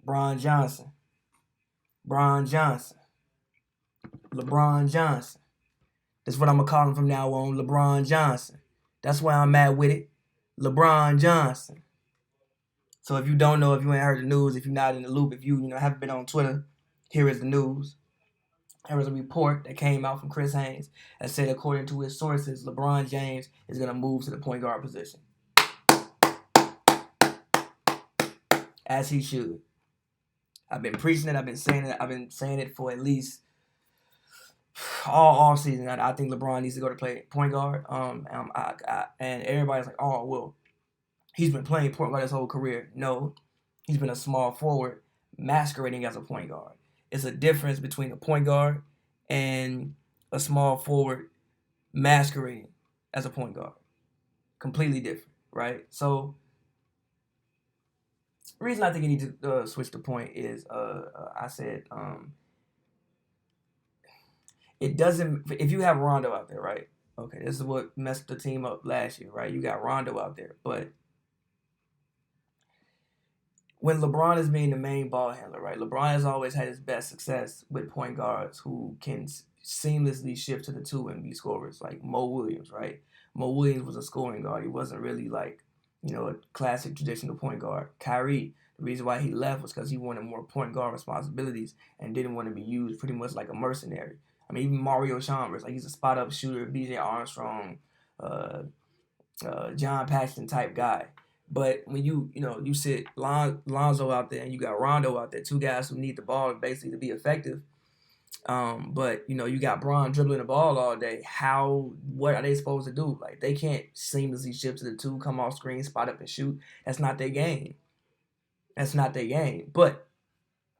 Bron Johnson, Bron Johnson, LeBron Johnson. That's what I'm gonna call him from now on, LeBron Johnson. That's why I'm mad with it, LeBron Johnson. So if you don't know, if you ain't heard the news, if you're not in the loop, if you haven't been on Twitter, here is the news. There was a report that came out from Chris Haynes that said, according to his sources, LeBron James is gonna move to the point guard position, as he should. I've been preaching it. I've been saying it for at least all season. I think LeBron needs to go to play point guard. And everybody's like, oh well, he's been playing point guard his whole career. No, he's been a small forward masquerading as a point guard. It's a difference between a point guard and a small forward masquerading as a point guard. Completely different, right? So the reason I think you need to switch the point is I said it doesn't. If you have Rondo out there, right? Okay, this is what messed the team up last year, right? You got Rondo out there, but when LeBron is being the main ball handler, right? LeBron has always had his best success with point guards who can seamlessly shift to the two and be scorers, like Mo Williams, right? Mo Williams was a scoring guard. He wasn't really like, a classic traditional point guard. Kyrie, the reason why he left was because he wanted more point guard responsibilities and didn't want to be used pretty much like a mercenary. I mean, even Mario Chalmers, like he's a spot-up shooter, B.J. Armstrong, John Paxson type guy. But when you sit Lonzo out there and you got Rondo out there, two guys who need the ball basically to be effective. But you got Bron dribbling the ball all day. What are they supposed to do? Like, they can't seamlessly shift to the two, come off screen, spot up and shoot. That's not their game. But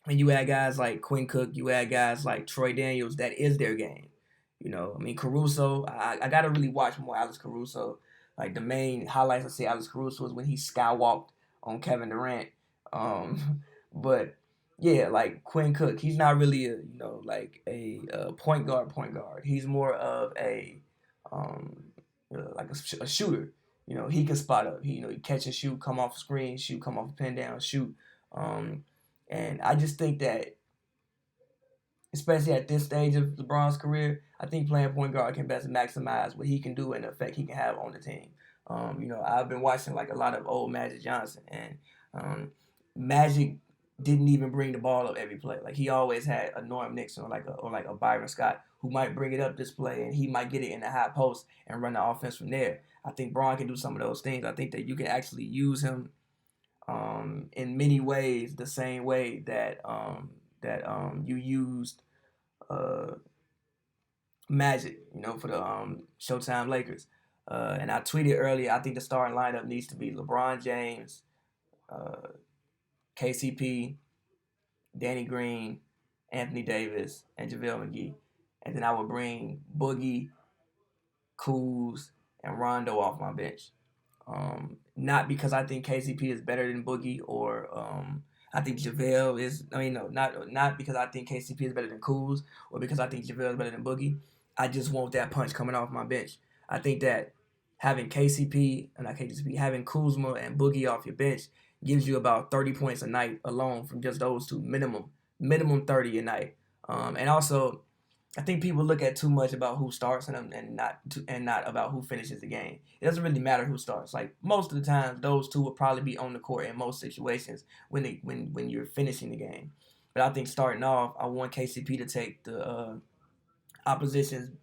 when you add guys like Quinn Cook, you add guys like Troy Daniels, that is their game. Caruso, I gotta really watch more Alex Caruso. Like, the main highlights I see Alex Caruso is when he skywalked on Kevin Durant. But yeah, like Quinn Cook, he's not really a point guard. He's more of a a shooter. He can spot up. He catch and shoot, come off screen, shoot, come off a pin down, shoot. And I just think that, especially at this stage of LeBron's career, I think playing point guard can best maximize what he can do and the effect he can have on the team. I've been watching like a lot of old Magic Johnson, and Magic didn't even bring the ball up every play. Like, he always had a Norm Nixon or like a Byron Scott who might bring it up this play, and he might get it in the high post and run the offense from there. I think Bron can do some of those things. I think that you can actually use him in many ways, the same way that you used Magic, for the Showtime Lakers. And I tweeted earlier, I think the starting lineup needs to be LeBron James, KCP, Danny Green, Anthony Davis, and JaVale McGee. And then I would bring Boogie, Kuz, and Rondo off my bench. Not because I think KCP is better than Boogie, or I think JaVale is. Not because I think KCP is better than Kuz, or because I think JaVale is better than Boogie. I just want that punch coming off my bench. I think that having having Kuzma and Boogie off your bench gives you about 30 points a night alone from just those two, minimum 30 a night. And also, I think people look at too much about who starts and not about who finishes the game. It doesn't really matter who starts. Like, most of the time, those two will probably be on the court in most situations when you're finishing the game. But I think starting off, I want KCP to take the opposition's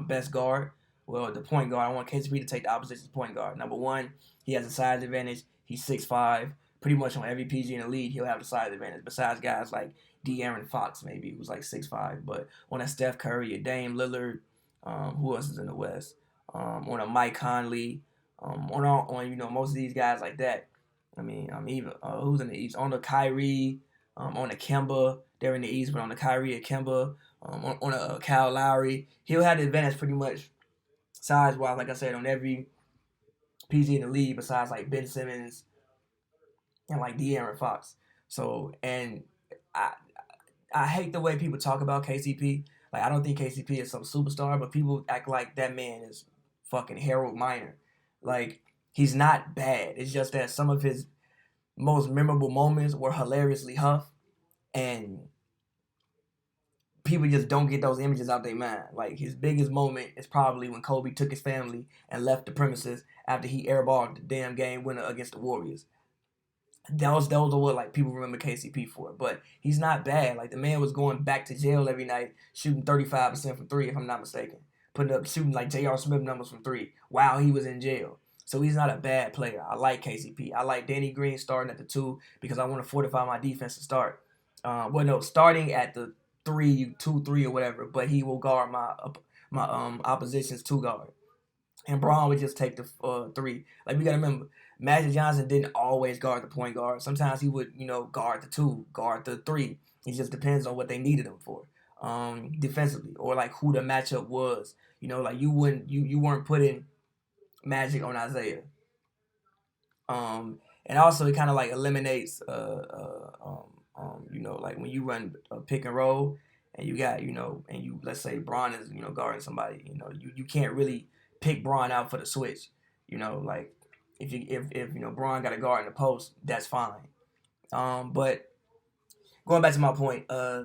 best guard. Well, the point guard. I want KCP to take the opposition's point guard. Number one, he has a size advantage. He's 6'5". Pretty much on every PG in the league, he'll have the size advantage. Besides guys like De'Aaron Fox, maybe, who's like 6'5". But on a Steph Curry, a Dame Lillard, who else is in the West? On a Mike Conley, on most of these guys like that. Even who's in the East? On the Kyrie, on the Kemba. They're in the East, but on the Kyrie and Kemba, on a Kyle Lowry, he'll have the advantage pretty much size-wise, like I said, on every PG in the league besides like Ben Simmons and like De'Aaron Fox. So, and I hate the way people talk about KCP. Like, I don't think KCP is some superstar, but people act like that man is fucking Harold Miner. Like, he's not bad. It's just that some of his most memorable moments were hilariously Huff, and people just don't get those images out their mind. Like his biggest moment is probably when Kobe took his family and left the premises after he airballed the damn game winner against the Warriors. Those are what like people remember KCP for. But he's not bad. Like the man was going back to jail every night, shooting 35% from three, if I'm not mistaken. Putting up shooting like J.R. Smith numbers from three while he was in jail. So he's not a bad player. I like KCP. I like Danny Green starting at the two because I want to fortify my defense to start. Starting at the 3-2-3 or whatever, but he will guard my opposition's two guard. And Braun would just take the three. Like we gotta remember, Magic Johnson didn't always guard the point guard. Sometimes he would, guard the two, guard the three. It just depends on what they needed him for, defensively, or like who the matchup was. Like you weren't putting Magic on Isaiah. And also it kind of like eliminates, like when you run a pick and roll, and you got, and you let's say Braun is, guarding somebody, you can't really pick Braun out for the switch, like if Braun got a guard in the post, that's fine. But going back to my point, I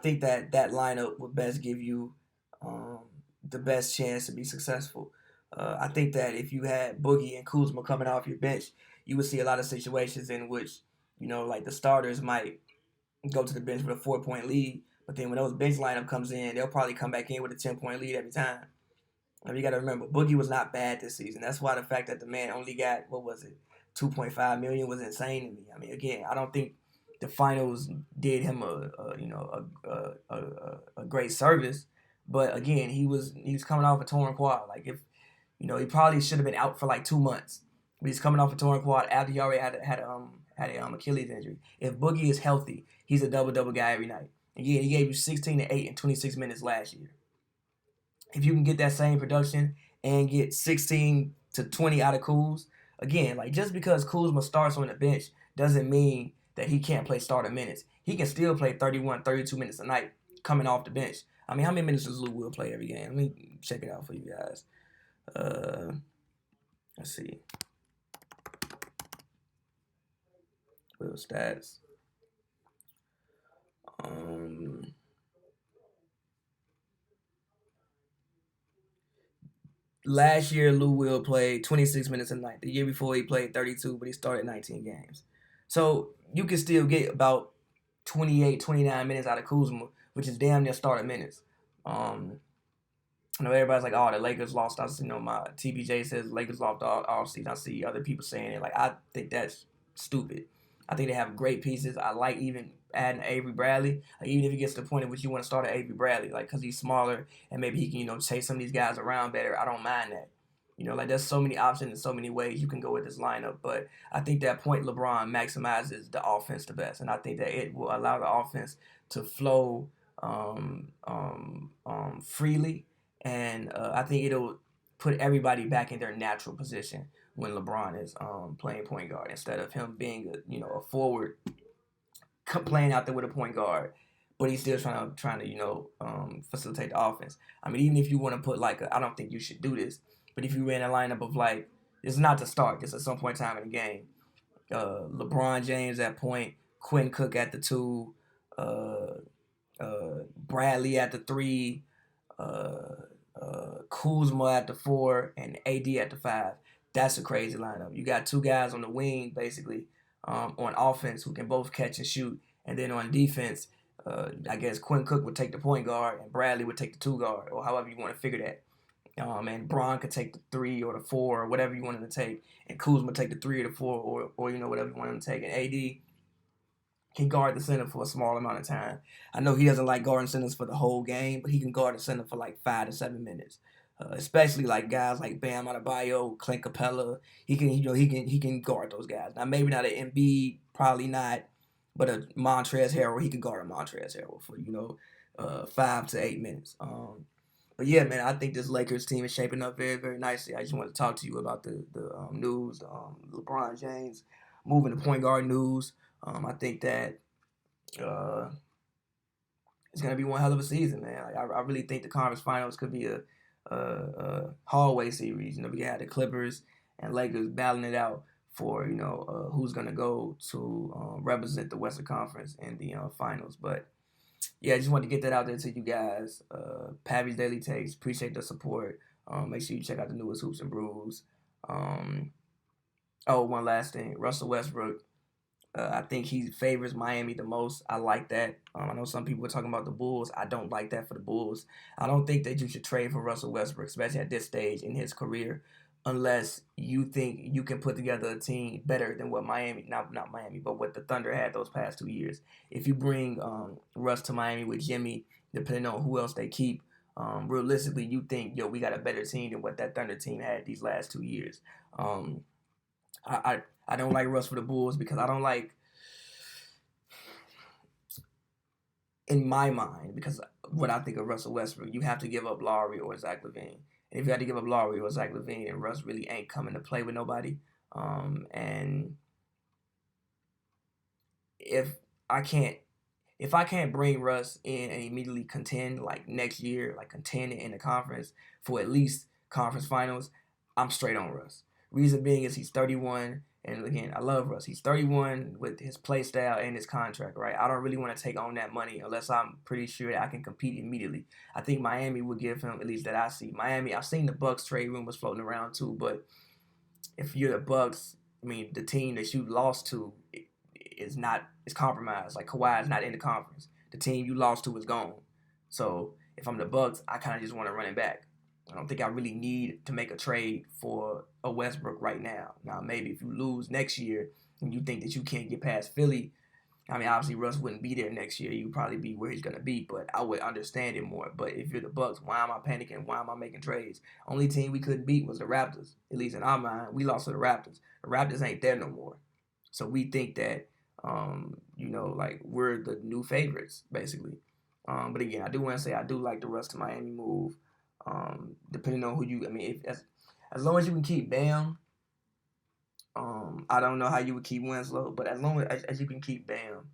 think that lineup would best give you the best chance to be successful. I think that if you had Boogie and Kuzma coming off your bench, you would see a lot of situations in which, like the starters might go to the bench with a 4-point lead, but then when those bench lineup comes in, they'll probably come back in with a 10-point lead every time. You got to remember, Boogie was not bad this season. That's why the fact that the man only got, what was it, 2.5 million was insane to me. I mean, again, I don't think the finals did him a great service, but again, he was coming off a torn quad. Like if he probably should have been out for like 2 months, but he's coming off a torn quad after he already had a Achilles injury. If Boogie is healthy, he's a double guy every night. Again, he gave you 16 to 8 in 26 minutes last year. If you can get that same production and get 16 to 20 out of Kuz, again, like just because Kuzma starts on the bench doesn't mean that he can't play starter minutes. He can still play 31, 32 minutes a night coming off the bench. I mean, how many minutes does Lou Will play every game? Let me check it out for you guys. Let's see. Will stats. Last year, Lou Will played 26 minutes a night. The year before, he played 32, but he started 19 games. So you can still get about 28, 29 minutes out of Kuzma, which is damn near starter minutes. I know everybody's like, oh, the Lakers lost. My TPJ says Lakers lost all season. I see other people saying it. Like, I think that's stupid. I think they have great pieces. I like even adding Avery Bradley. Like, even if he gets to the point in which you want to start at Avery Bradley, like, because he's smaller and maybe he can, chase some of these guys around better. I don't mind that. Like there's so many options and so many ways you can go with this lineup. But I think that point LeBron maximizes the offense the best. And I think that it will allow the offense to flow freely. And I think it'll put everybody back in their natural position when LeBron is playing point guard instead of him being a forward playing out there with a point guard, but he's still trying to facilitate the offense. I mean, even if you want to put I don't think you should do this, but if you ran a lineup of it's not to start, just at some point in time in the game, LeBron James at point, Quinn Cook at the two, Bradley at the three, Kuzma at the four, and AD at the five. That's a crazy lineup. You got two guys on the wing, basically, on offense who can both catch and shoot. And then on defense, I guess Quinn Cook would take the point guard and Bradley would take the two guard, or however you want to figure that. And Braun could take the 3 or the 4 or whatever you want him to take. And Kuzma take the 3 or the 4 or whatever you want him to take. And AD can guard the center for a small amount of time. I know he doesn't like guarding centers for the whole game, but he can guard the center for 5 to 7 minutes. Especially guys like Bam Adebayo, Clint Capella. He can guard those guys. Now maybe not an Embiid, probably not, but a Montrezl Harrell, he can guard a Montrezl Harrell for 5 to 8 minutes. But yeah, man, I think this Lakers team is shaping up very, very nicely. I just wanted to talk to you about the news, LeBron James moving to point guard news. I think that it's gonna be one hell of a season, man. I really think the conference finals could be a hallway series. We had the Clippers and Lakers battling it out for who's gonna go to represent the Western Conference in the finals. But yeah, I just wanted to get that out there to you guys. Pavy's Daily Takes. Appreciate the support. Make sure you check out the newest Hoops and Brews. One last thing. Russell Westbrook. I think he favors Miami the most. I like that. I know some people are talking about the Bulls. I don't like that for the Bulls. I don't think that you should trade for Russell Westbrook, especially at this stage in his career, unless you think you can put together a team better than what Miami, not Miami, but what the Thunder had those past 2 years. If you bring Russ to Miami with Jimmy, depending on who else they keep, realistically, you think, we got a better team than what that Thunder team had these last 2 years. I don't like Russ for the Bulls because I don't like, in my mind, because what I think of Russell Westbrook, you have to give up Lowry or Zach LaVine. And if you had to give up Lowry or Zach LaVine, and Russ really ain't coming to play with nobody. And if I can't bring Russ in and immediately contend like next year, like contend in the conference for at least conference finals, I'm straight on Russ. Reason being is he's 31, and again, I love Russ. He's 31 with his play style and his contract, right? I don't really want to take on that money unless I'm pretty sure that I can compete immediately. I think Miami would give him, at least that I see. Miami, I've seen the Bucks trade rumors floating around too, but if you're the Bucks, I mean, the team that you lost to is compromised. Like Kawhi is not in the conference. The team you lost to is gone. So if I'm the Bucks, I kind of just want to run it back. I don't think I really need to make a trade for a Westbrook right now. Now, maybe if you lose next year and you think that you can't get past Philly, I mean, obviously Russ wouldn't be there next year. You'd probably be where he's going to be, but I would understand it more. But if you're the Bucks, why am I panicking? Why am I making trades? Only team we couldn't beat was the Raptors. At least in our mind, we lost to the Raptors. The Raptors ain't there no more. So we think that, like we're the new favorites, basically. But again, I do want to say I do like the Russ to Miami move. Depending on who you, I mean, as long as you can keep Bam, I don't know how you would keep Winslow, but as long as you can keep Bam,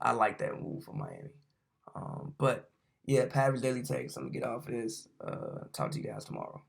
I like that move for Miami. But yeah, Pavy's Daily Takes. I'm gonna get off of this. Talk to you guys tomorrow.